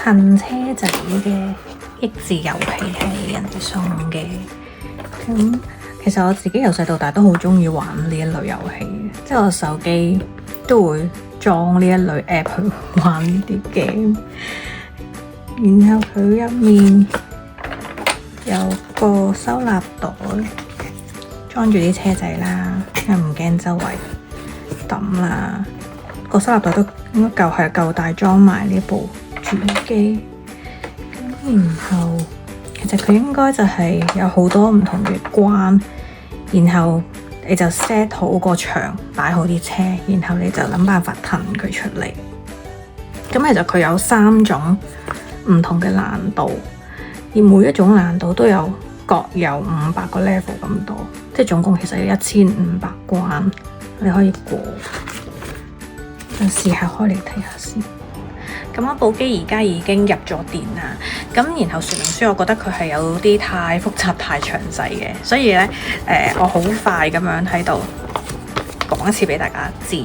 褪車仔嘅益智遊戲係人哋送嘅。咁其實我自己由細到大都好中意玩呢一類遊戲嘅，即係我手機都會裝呢一類 app 去玩呢啲 game。然後佢入面有個收納袋，裝住啲車仔啦，又唔驚周圍抌啦。個收納袋都應該夠大，裝埋呢部主機。咁然後其實佢應該就係有好多唔同嘅關，然後你就 set 好個牆，擺好啲車，然後你就諗辦法騰佢出嚟。咁其實佢有3種唔同嘅難度，而每一種難度都各有500個 level 咁多，即係總共其實有1500關你可以過。就試下開嚟睇下先。咁我部機而家已經入咗電啦，咁然後說明書我覺得佢係有啲太複雜太詳細嘅，所以咧我好快咁樣喺度講一次俾大家知。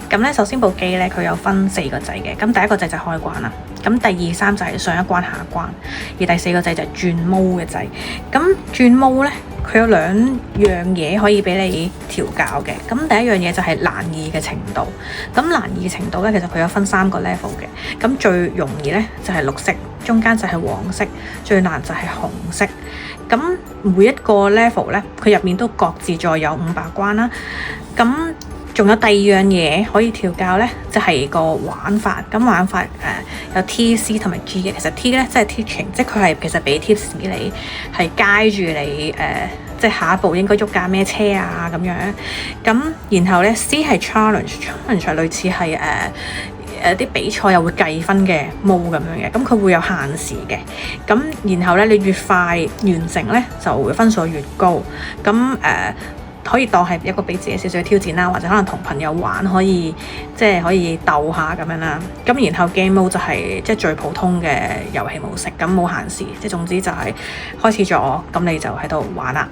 咁咧首先部機咧佢有分4個掣嘅，咁第一個掣就係開關啦，咁第2、3就係上一關下一關，而第4個掣就係轉毛嘅掣。咁轉毛咧佢有2樣嘢可以俾你調校嘅。咁第一樣嘢就係難易嘅程度。咁難易程度咧其實佢有分3個 level 嘅。咁最容易咧就係綠色，中間就係黃色，最難就係紅色。咁每一個 level 咧佢入面都各自再有500關啦。咁仲有第2樣嘢可以調校咧，就係個玩法。咁玩法有 T、C 同埋 G 嘅。其實 T 咧即係 teaching，即係佢係其實俾 tips 你，係 guide 住你即係下一步應該喐架咩車啊咁樣。咁然後咧 C 係 challenge 係類似係啲比賽又會計分嘅模咁樣嘅。咁佢會有限時嘅。咁然後咧你越快完成咧就會分數越高。咁可以當係一個俾自己少少嘅挑戰啦，或者可能同朋友玩可以鬥下咁樣啦。咁然後 game mode 就係即係最普通嘅遊戲模式，咁冇限時，即係總之就係開始咗，咁你就喺度玩啦。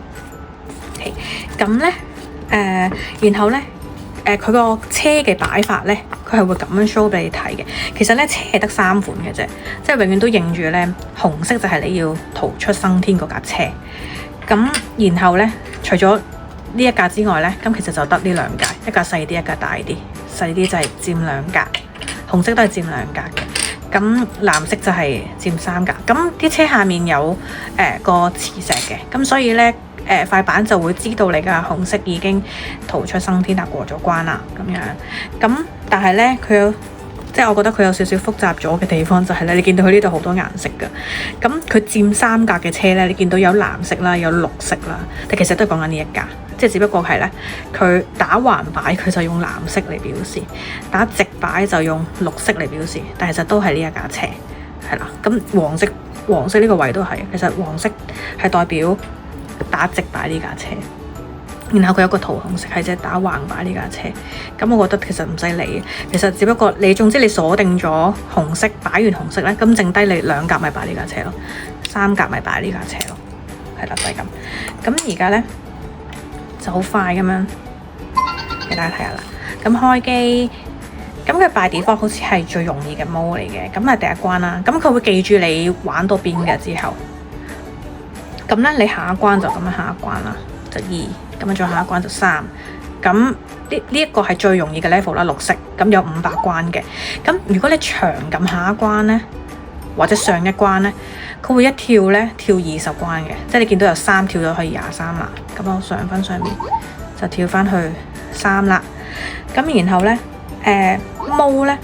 咁咧然後咧佢個車嘅擺法咧，佢係會咁樣 show 俾你睇嘅。其實咧車係得3款嘅啫，即係永遠都認住咧紅色就係你要逃出生天嗰架車。咁然後咧除咗呢一架之外咧，咁其實就得呢2架，一架細啲，一架大啲。細啲就係佔2格，紅色都係佔2格嘅。咁藍色就係佔3格。咁啲車下面有個磁石嘅，咁所以咧塊板就會知道你嘅紅色已經逃出生天啦，過咗關啦咁樣。咁但係咧佢有即係我覺得佢有少少複雜咗嘅地方就係咧，你見到佢呢度好多顏色㗎。咁佢佔3格嘅車咧，你見到有藍色啦，有綠色啦，但其實都係講緊呢一架。即係只不過係咧，佢打橫擺佢就用藍色嚟表示，打直擺就用綠色嚟表示，但其實都係呢一架車，係啦。咁黃色呢個位都係，其實黃色係代表打直擺呢架車，然後佢有個桃紅色係即係打橫擺呢架車。咁我覺得其實唔使理，其實只不過總之你鎖定咗紅色，擺完紅色咧，咁剩低你2格咪擺呢架車咯，3格咪擺呢架車咯，係啦，就係咁。咁而家咧就好快咁樣，俾大家睇下啦。咁開機，咁佢by default好似係最容易嘅 mode 嚟嘅。咁係第一關啦。咁佢會記住你玩到邊嘅之後，咁咧你下一關就咁樣下一關啦，就2，咁樣再下一關就3。咁呢一個係最容易嘅 level 啦，綠色。咁有500關嘅。咁如果你長撳下一關咧，或者上一關咧，佢會一跳咧跳20關嘅，即係你見到有3跳咗去23啦。咁我上翻上面就跳翻去3啦。咁然後咧毛咧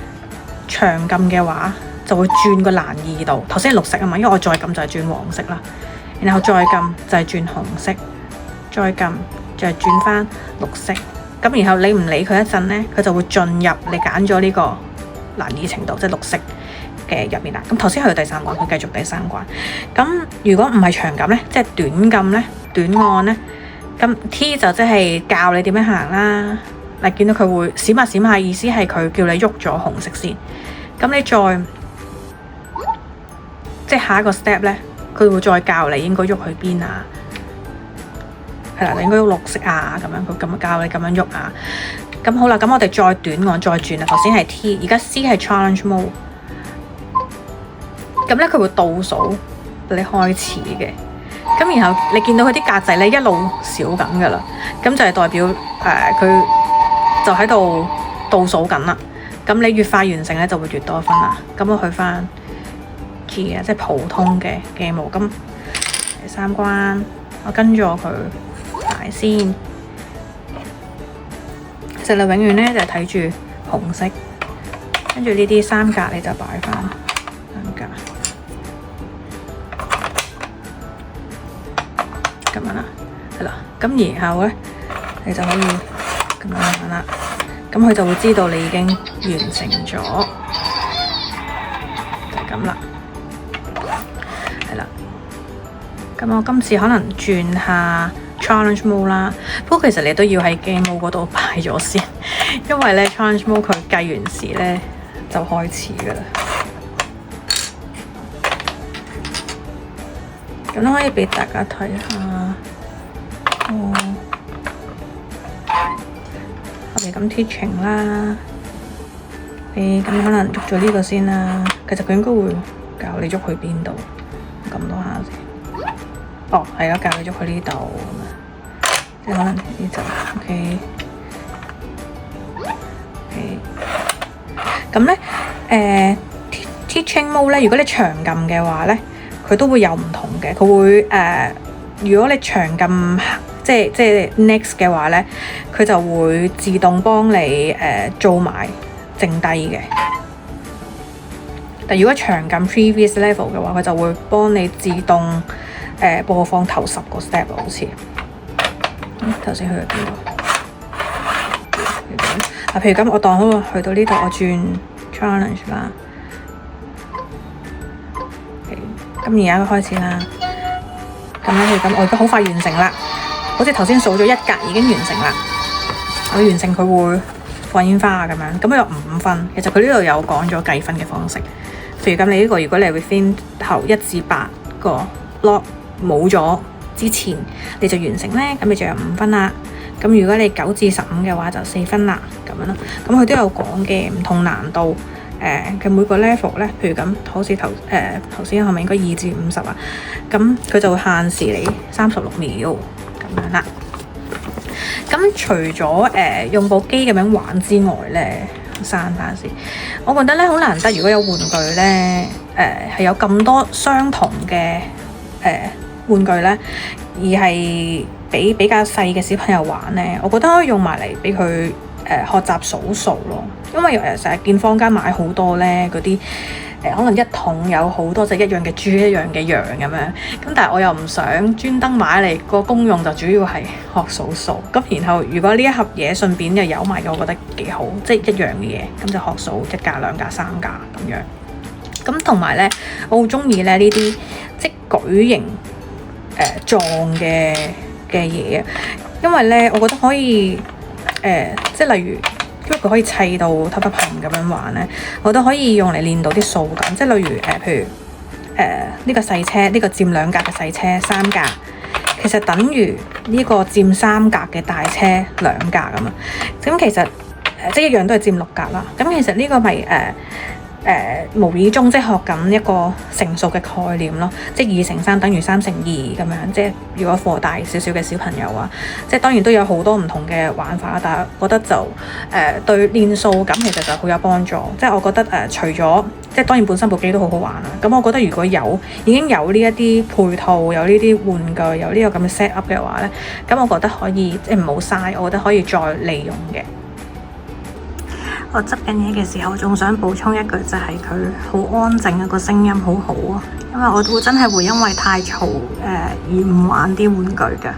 長撳嘅話就會轉個難易度。頭先係綠色啊嘛，因為我再撳就係轉黃色啦，然後再撳就係轉紅色，再撳就係轉翻綠色。咁然後你唔理佢一陣咧，佢就會進入你揀咗呢個難易程度，即係綠色嘅入面啦。咁頭先去到第3關，佢繼續第3關。咁如果唔係長撳咧，即係短撳咧，短按咧，咁 T 就即係教你點樣行啦。嗱，見到佢會閃下閃下，意思係佢叫你喐咗紅色先。咁你再即係下一個 step 咧，佢會再教你應該喐去邊啊。係啦，你應該喐綠色啊，咁樣佢咁樣教你咁樣喐啊。咁好啦，咁我哋再短按再轉啦。頭先係 T， 而家 C 係 challenge mode。咁咧佢會倒數你開始嘅。咁然後你見到佢啲格仔咧一路少緊㗎啦，咁就係代表佢就喺度倒數緊啦。咁你越快完成咧就會越多分啦。咁我去翻 G 啊，即係普通嘅 game mode。咁第3關我跟咗佢排先。其實你永遠咧就睇住紅色，跟住呢啲3格你就擺翻3格。咁樣啦，係啦，咁然後咧，你就可以咁樣玩啦。咁佢就會知道你已經完成咗，就係咁啦。係啦，咁我今次可能轉下 challenge mode 啦。不過其實你都要喺 game mode 嗰度擺咗先，因為咧 challenge mode 佢計完時咧就開始噶啦。咁都可以俾大家睇下。我哋咁 teaching 啦，你咁可能喐咗呢個先啦。其實佢應該會教你喐去邊度，撳多下先。哦，係啊，教你喐去呢度咁啊，即係可能呢就 OK。咁咧teaching mode 咧，如果你長撳嘅話咧，佢都會有唔同嘅。佢會如果你長撳即係 next 嘅話咧，佢就會自動幫你做埋剩低嘅。但如果長撳 previous level 嘅話，佢就會幫你自動播放頭10個 step 好似。頭先去咗邊度？譬如咁，我當好去到呢度，我轉 challenge 啦。咁而家開始啦。咁咧，咁我而家好快完成啦。好似頭先數咗1格已經完成啦，我完成佢會放煙花咁樣，咁有5分。其實佢呢度有講咗計分嘅方式，譬如咁你呢個如果你係 within 頭1至8個 block 冇咗之前你就完成咧，咁你就有5分啦。咁如果你9至15嘅話就4分啦，咁樣咯。咁佢都有講嘅唔同難度嘅每個 level 咧，譬如咁好似頭先係咪應該2至50啊？咁佢就會限時你36秒。咁樣啦，咁除咗用部機咁樣玩之外咧，刪翻先。我覺得咧好難得，如果有玩具咧，係有咁多相同嘅玩具咧，而係俾比較細嘅小朋友玩咧，我覺得可以用埋嚟俾佢學習數數咯。因為成日見坊間買好多咧嗰啲。可能一桶有好多隻一樣嘅豬一樣嘅羊咁樣，咁但係我又唔想專登買嚟，個功用就主要係學數數。咁然後如果呢一盒嘢順便又有埋嘅，我覺得幾好，即係一樣嘅嘢，咁就學數1格、2格、3格咁樣。咁同埋咧，我好中意咧呢啲即舉型狀嘅嘢，因為咧我覺得可以即係例如。因為佢可以砌到凸凸冚咁樣玩咧，我都可以用嚟練到啲數感，即係例如譬如呢個細車，呢個佔2格嘅細車3格，其實等於呢個佔3格嘅大車2格咁啊。咁其實即係一樣都係佔6格啦。咁其實呢個咪無意中即係學緊一個乘數嘅概念咯，即係2乘3等於3乘2咁樣。即係如果課大少少嘅小朋友啊，即係當然都有好多唔同嘅玩法，但係我覺得就對練數感其實就好有幫助。即係我覺得除咗即係當然本身部機都好好玩啦，咁我覺得如果已經有呢一啲配套，有呢啲玩具，有呢個咁嘅 set up 嘅話咧，咁我覺得可以即係唔好嘥，我覺得可以再利用嘅。我執緊嘢嘅時候，仲想補充一句，就係佢好安靜啊，個聲音好好啊，因為我會真係會因為太嘈而唔玩啲玩具㗎。